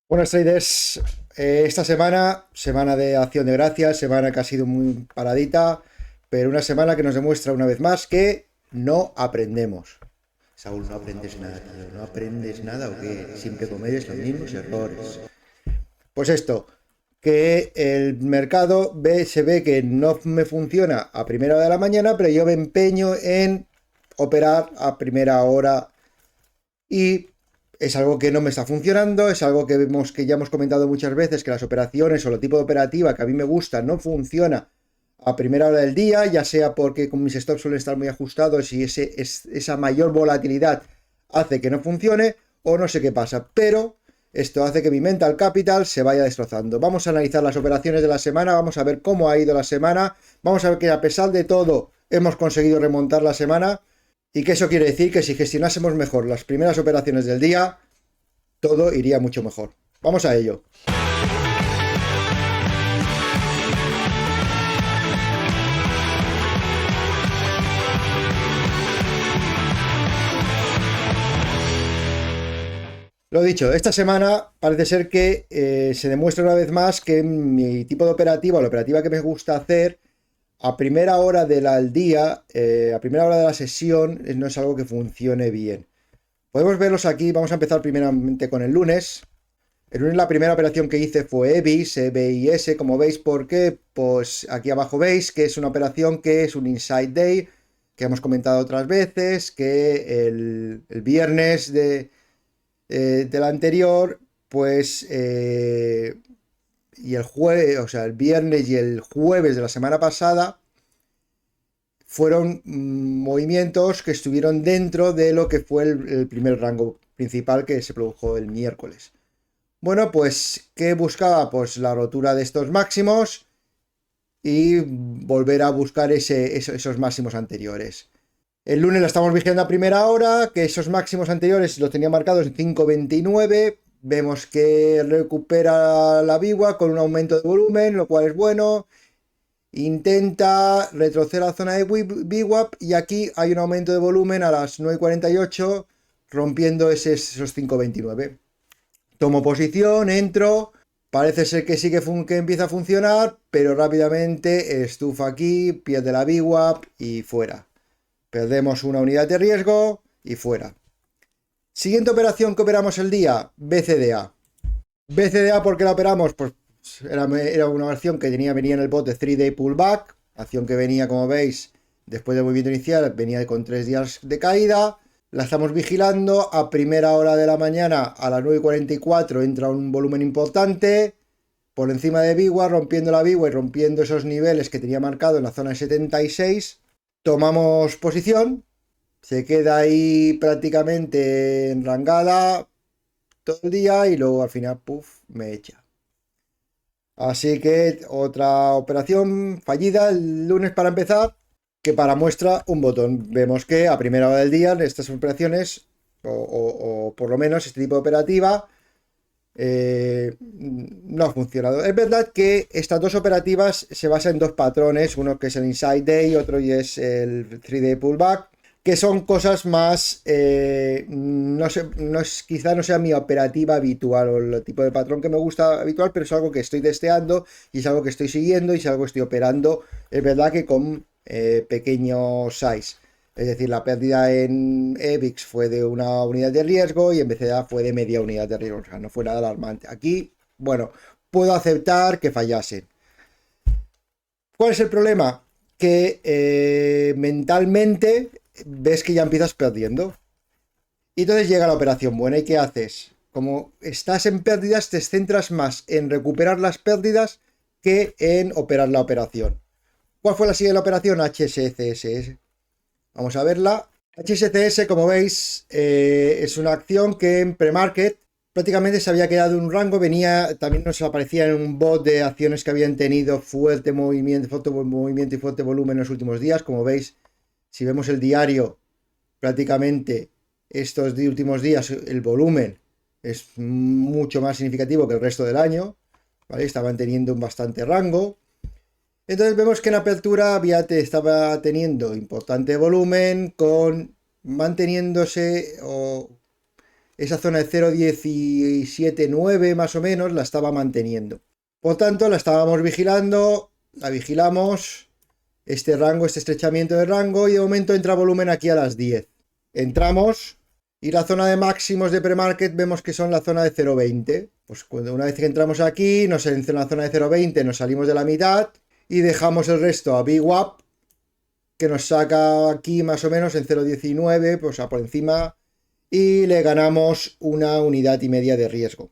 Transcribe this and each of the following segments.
Buenas traders. Esta semana de Acción de Gracias, semana que ha sido muy paradita, pero una semana que nos demuestra una vez más que no aprendemos. Saúl, no aprendes nada, tío. ¿No aprendes nada o qué? Siempre cometes los mismos errores. Pues esto, que el mercado se ve que no me funciona a primera hora de la mañana, pero yo me empeño en operar a primera hora y es algo que no me está funcionando, es algo que vemos que ya hemos comentado muchas veces, que las operaciones o el tipo de operativa que a mí me gusta no funciona a primera hora del día, ya sea porque con mis stops suelen estar muy ajustados y esa mayor volatilidad hace que no funcione, o no sé qué pasa, pero esto hace que mi mental capital se vaya destrozando. Vamos a analizar las operaciones de la semana, vamos a ver cómo ha ido la semana, vamos a ver que a pesar de todo hemos conseguido remontar la semana. Y que eso quiere decir que si gestionásemos mejor las primeras operaciones del día, todo iría mucho mejor. Vamos a ello. Lo dicho, esta semana parece ser que se demuestra una vez más que mi tipo de operativa, la operativa que me gusta hacer, a primera hora del día, a primera hora de la sesión, no es algo que funcione bien. Podemos verlos aquí, vamos a empezar primeramente con el lunes. El lunes la primera operación que hice fue EBIS, EBIS, como veis, porque pues aquí abajo veis que es una operación que es un inside day, que hemos comentado otras veces, que el viernes del anterior, pues, y el jueves, o sea, el viernes y el jueves de la semana pasada, fueron movimientos que estuvieron dentro de lo que fue el primer rango principal que se produjo el miércoles. Bueno, pues, ¿qué buscaba? Pues la rotura de estos máximos y volver a buscar esos máximos anteriores. El lunes la estamos vigilando a primera hora, que esos máximos anteriores los tenía marcados en 5.29. Vemos que recupera la VWAP con un aumento de volumen, lo cual es bueno. Intenta retroceder a la zona de VWAP y aquí hay un aumento de volumen a las 9.48, rompiendo esos 5.29. Tomo posición, entro, parece ser que sí que empieza a funcionar, pero rápidamente estufa aquí, pierde la VWAP y fuera. Perdemos una unidad de riesgo y fuera. Siguiente operación que operamos el día, BCDA. BCDA, ¿por qué la operamos? Pues era una acción que venía en el bot de 3-day pullback, acción que venía, como veis, después del movimiento inicial, venía con 3 días de caída. La estamos vigilando a primera hora de la mañana, a las 9.44 entra un volumen importante por encima de VWAP, rompiendo la VWAP y rompiendo esos niveles que tenía marcado en la zona de 76. Tomamos posición, se queda ahí prácticamente enrangada todo el día y luego al final, puff, me echa. Así que otra operación fallida el lunes para empezar, que para muestra un botón. Vemos que a primera hora del día estas operaciones, o por lo menos este tipo de operativa, no ha funcionado. Es verdad que estas dos operativas se basan en dos patrones, uno que es el Inside Day, otro y es el 3-Day Pullback, que son cosas más, no sé, quizá no sea mi operativa habitual o el tipo de patrón que me gusta habitual, pero es algo que estoy testeando y es algo que estoy siguiendo y es algo que estoy operando. Es verdad que con pequeño size. Es decir, la pérdida en EVIX fue de una unidad de riesgo y en BCA fue de media unidad de riesgo. O sea, no fue nada alarmante. Aquí, bueno, puedo aceptar que fallasen. ¿Cuál es el problema? Que mentalmente ves que ya empiezas perdiendo. Y entonces llega la operación buena. ¿Y qué haces? Como estás en pérdidas, te centras más en recuperar las pérdidas que en operar la operación. ¿Cuál fue la siguiente operación? HSCS. Vamos a verla. HSCS, como veis, es una acción que en pre-market prácticamente se había quedado en un rango, también nos aparecía en un bot de acciones que habían tenido fuerte movimiento y fuerte volumen en los últimos días. Como veis, si vemos el diario, prácticamente estos últimos días el volumen es mucho más significativo que el resto del año, ¿vale? Estaban teniendo un bastante rango. Entonces vemos que en apertura estaba teniendo importante volumen, manteniéndose esa zona de 0,179 más o menos la estaba manteniendo. Por tanto, la estábamos vigilando, la vigilamos, este rango, este estrechamiento de rango, y de momento entra volumen aquí a las 10. Entramos y la zona de máximos de premarket vemos que son la zona de 0,20. Pues una vez que entramos aquí, en la zona de 0,20 nos salimos de la mitad y dejamos el resto a VWAP, que nos saca aquí más o menos en 0,19, pues por encima, y le ganamos 1,5 unidades de riesgo.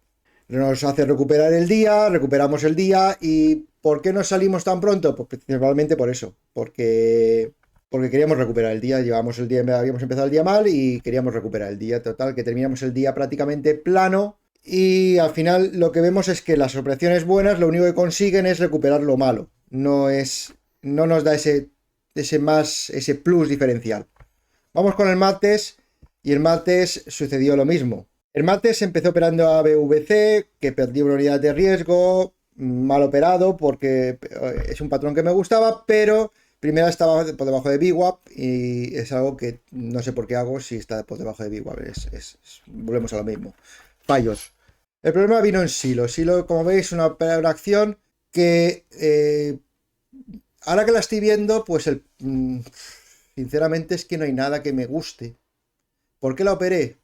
Nos hace recuperar el día, recuperamos el día. ¿Y por qué nos salimos tan pronto? Pues principalmente por eso, porque queríamos recuperar el día. Habíamos empezado el día mal y queríamos recuperar el día. Total, que terminamos el día prácticamente plano, y al final lo que vemos es que las operaciones buenas lo único que consiguen es recuperar lo malo. No nos da ese plus diferencial. Vamos con el martes, y el martes sucedió lo mismo. El martes empezó operando a BVC, que perdió una unidad de riesgo, mal operado porque es un patrón que me gustaba, pero primero estaba por debajo de VWAP y es algo que no sé por qué hago si está por debajo de VWAP. Volvemos a lo mismo. Fallos. El problema vino en Silo. Silo, como veis, una acción que ahora que la estoy viendo, pues sinceramente es que no hay nada que me guste. ¿Por qué la operé?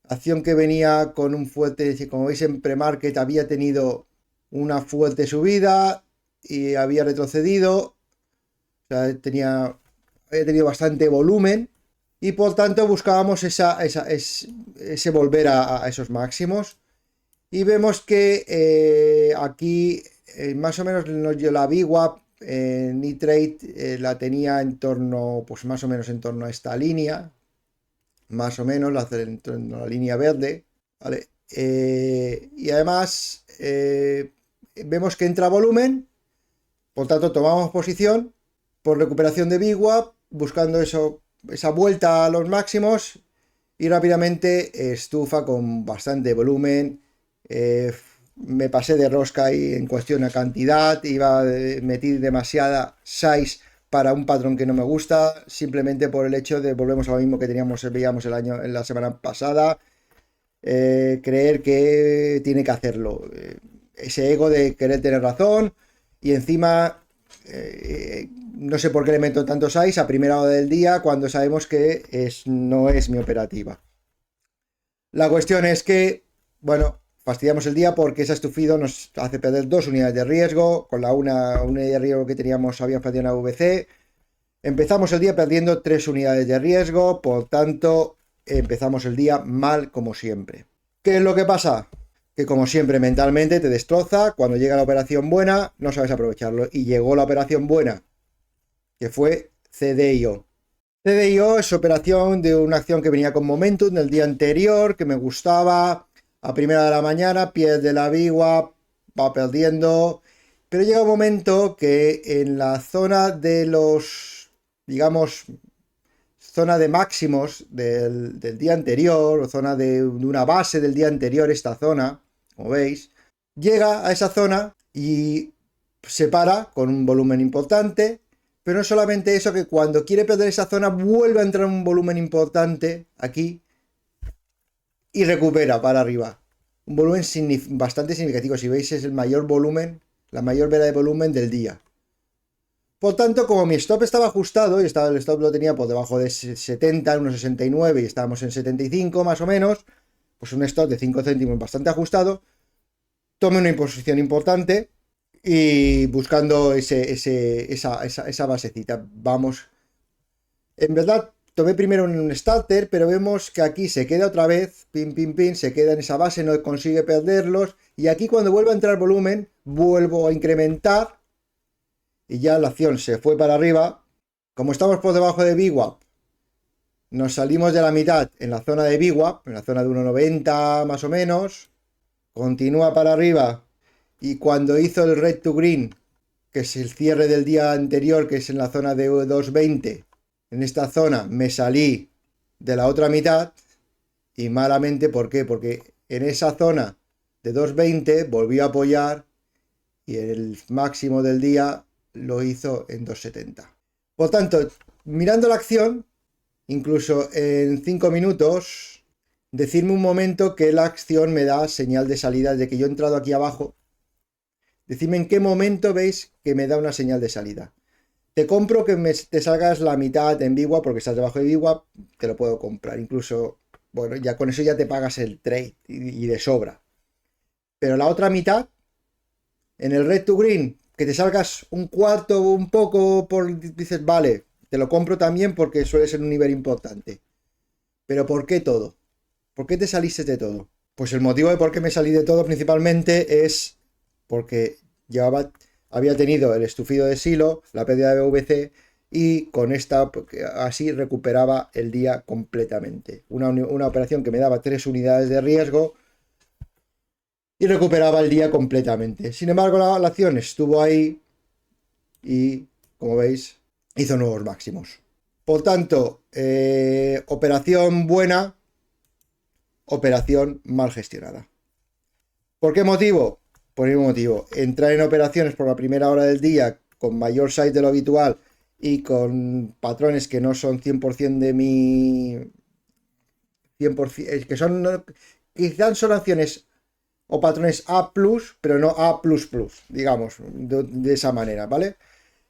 Acción que venía con un fuerte, como veis en premarket, había tenido una fuerte subida y había retrocedido. O sea, había tenido bastante volumen y por tanto buscábamos ese volver a esos máximos. Y vemos que aquí más o menos la VWAP Nitrate la tenía en torno, pues más o menos en torno a esta línea. Más o menos la línea verde, ¿vale? Y además vemos que entra volumen, por tanto tomamos posición por recuperación de VWAP, buscando esa vuelta a los máximos, y rápidamente estufa con bastante volumen. Me pasé de rosca ahí en cuestión a cantidad, metí demasiada size para un patrón que no me gusta, simplemente por el hecho de, volvemos a lo mismo que veíamos en la semana pasada, creer que tiene que hacerlo, ese ego de querer tener razón, y encima no sé por qué le meto tantos size a primera hora del día cuando sabemos que no es mi operativa. La cuestión es que, bueno, fastidiamos el día porque ese estufido nos hace perder 2 unidades de riesgo. Con la una unidad de riesgo que habíamos perdido en AVC, empezamos el día perdiendo 3 unidades de riesgo. Por tanto, empezamos el día mal como siempre. ¿Qué es lo que pasa? Que como siempre mentalmente te destroza. Cuando llega la operación buena no sabes aprovecharlo, y llegó la operación buena, que fue CDIO. CDIO es operación de una acción que venía con momentum del día anterior, que me gustaba. A primera de la mañana pierde la VWAP, va perdiendo, pero llega un momento que en la zona de los, digamos, zona de máximos del día anterior, o zona de una base del día anterior, esta zona, como veis, llega a esa zona y se para con un volumen importante. Pero no solamente eso, que cuando quiere perder esa zona vuelve a entrar un volumen importante aquí y recupera para arriba. Un volumen bastante significativo. Si veis, es el mayor volumen, la mayor vela de volumen del día. Por tanto, como mi stop estaba ajustado, y el stop lo tenía por debajo de 70, unos 69, y estábamos en 75 más o menos, pues un stop de 5 céntimos bastante ajustado, tomé una posición importante y buscando esa basecita. Vamos, en verdad tomé primero un starter, pero vemos que aquí se queda otra vez, se queda en esa base, no consigue perderlos, y aquí cuando vuelve a entrar volumen, vuelvo a incrementar, y ya la acción se fue para arriba. Como estamos por debajo de VWAP, nos salimos de la mitad en la zona de VWAP, en la zona de 1,90 más o menos, continúa para arriba, y cuando hizo el red to green, que es el cierre del día anterior, que es en la zona de 2,20, en esta zona me salí de la otra mitad, y malamente. ¿Por qué? Porque en esa zona de 2,20 volvió a apoyar y el máximo del día lo hizo en 2,70. Por tanto, mirando la acción, incluso en 5 minutos, Decidme un momento que la acción me da señal de salida, de que yo he entrado aquí abajo. Decidme en qué momento veis que me da una señal de salida. Te compro que te salgas la mitad en VWAP porque estás debajo de VWAP, te lo puedo comprar. Incluso, bueno, ya con eso ya te pagas el trade y de sobra. Pero la otra mitad, en el red to green, que te salgas un cuarto o un poco, dices, vale, te lo compro también porque suele ser un nivel importante. Pero ¿por qué todo? ¿Por qué te saliste de todo? Pues el motivo de por qué me salí de todo principalmente es porque había tenido el estufido de Silo, la pérdida de BVC, y con esta así recuperaba el día completamente. Una operación que me daba 3 unidades de riesgo y recuperaba el día completamente. Sin embargo, la acción estuvo ahí y, como veis, hizo nuevos máximos. Por tanto, operación buena, operación mal gestionada. ¿Por qué motivo? Por el motivo, entrar en operaciones por la primera hora del día con mayor size de lo habitual y con patrones que no son 100% de mi... 100%, que son... Quizás son acciones o patrones A+, pero no A++, digamos, de esa manera, ¿vale?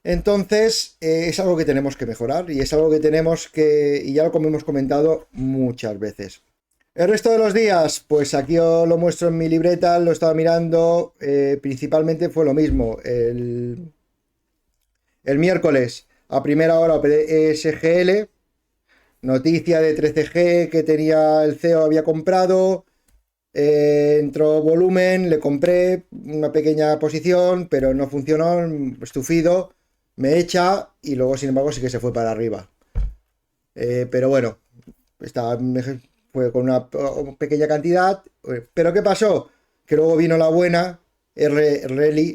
Entonces, es algo que tenemos que mejorar y es algo que tenemos que... Y ya lo hemos comentado muchas veces. El resto de los días, pues aquí os lo muestro en mi libreta, lo estaba mirando, principalmente fue lo mismo. El miércoles, a primera hora, operé SGL, noticia de 13G que tenía el CEO, había comprado, entró volumen, le compré una pequeña posición, pero no funcionó, estufido, me echa y luego, sin embargo, sí que se fue para arriba. Pero bueno, fue con una pequeña cantidad. Pero ¿qué pasó? Que luego vino la buena RLI,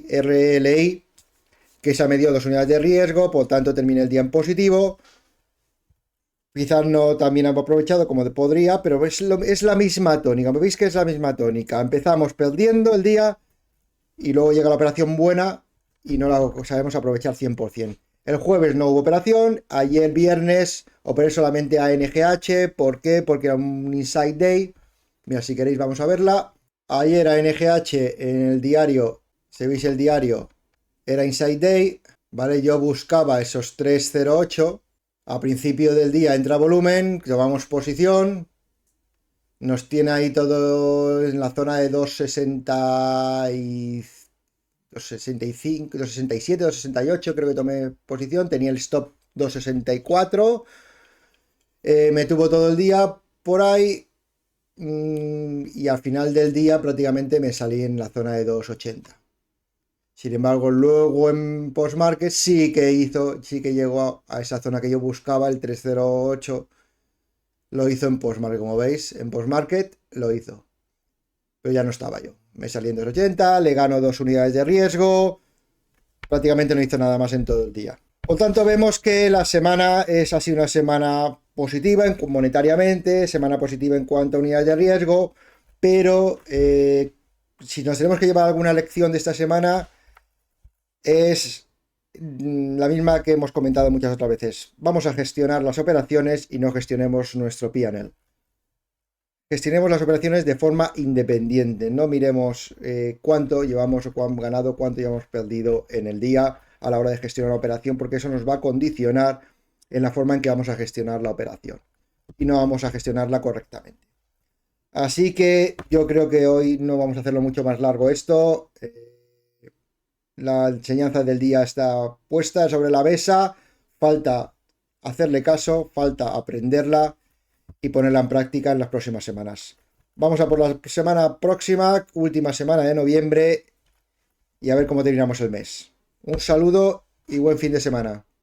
que esa me dio 2 unidades de riesgo, por tanto terminé el día en positivo. Quizás no también hemos aprovechado como podría, pero es la misma tónica. ¿Veis que es la misma tónica? Empezamos perdiendo el día y luego llega la operación buena y no la sabemos aprovechar 100%. El jueves no hubo operación, ayer viernes operé solamente a NGH, ¿por qué? Porque era un Inside Day. Mira, si queréis vamos a verla. Ayer a NGH en el diario, si veis el diario, era Inside Day, ¿vale? Yo buscaba esos 308, a principio del día entra volumen, tomamos posición, nos tiene ahí todo en la zona de 260 y 265, 267, 268 creo que tomé posición, tenía el stop 264, me tuvo todo el día por ahí y al final del día prácticamente me salí en la zona de 280. Sin embargo, luego en post-market sí que llegó a esa zona que yo buscaba, el 308, lo hizo en post-market, como veis, en post-market lo hizo. Pero ya no estaba yo. Me salí en 280, le gano 2 unidades de riesgo. Prácticamente no hizo nada más en todo el día. Por tanto, vemos que la semana es así una semana positiva monetariamente, semana positiva en cuanto a unidades de riesgo, pero si nos tenemos que llevar alguna lección de esta semana, es la misma que hemos comentado muchas otras veces. Vamos a gestionar las operaciones y no gestionemos nuestro P&L. Gestionemos las operaciones de forma independiente. No miremos cuánto llevamos o cuánto ganado, cuánto llevamos perdido en el día a la hora de gestionar la operación, porque eso nos va a condicionar en la forma en que vamos a gestionar la operación y no vamos a gestionarla correctamente. Así que yo creo que hoy no vamos a hacerlo mucho más largo esto. La enseñanza del día está puesta sobre la mesa. Falta hacerle caso, falta aprenderla y ponerla en práctica en las próximas semanas. Vamos a por la semana próxima, última semana de noviembre, y a ver cómo terminamos el mes. Un saludo y buen fin de semana.